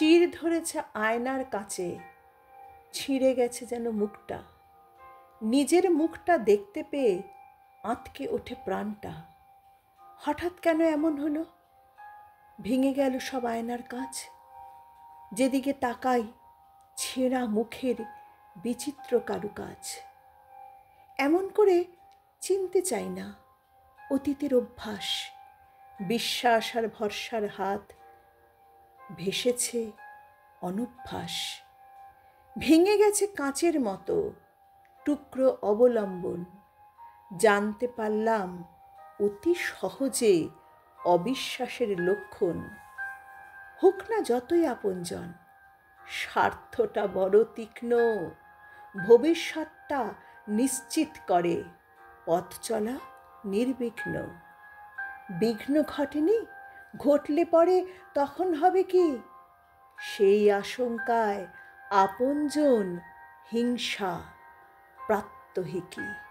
চির ধরেছে আয়নার কাছে, ছিঁড়ে গেছে যেন মুখটা। নিজের মুখটা দেখতে পেয়ে আঁতকে ওঠে প্রাণটা। হঠাৎ কেন এমন হলো? ভেঙে গেল সব আয়নার কাঁচ। যেদিকে তাকাই ছেঁড়া মুখের বিচিত্র কারুকাজ। এমন করে চিনতে চাই না অতীতের অভ্যাস। বিশ্বাস আর ভরসার হাত ভেসেছে অনভ্যাস। ভেঙে গেছে কাঁচের মতো টুকরো অবলম্বন। জানতে পারলাম অতি সহজে অবিশ্বাসের লক্ষণ। হোক না যতই আপনজন, স্বার্থটা বড় তীক্ষ্ণ। ভবিষ্যৎটা নিশ্চিত করে পথ চলা নির্বিঘ্ন। বিঘ্ন ঘটেনি, ঘটলে পরে তখন হবে কি? সেই আশঙ্কায় আপনজন হিংসা প্রাত্যহিকী।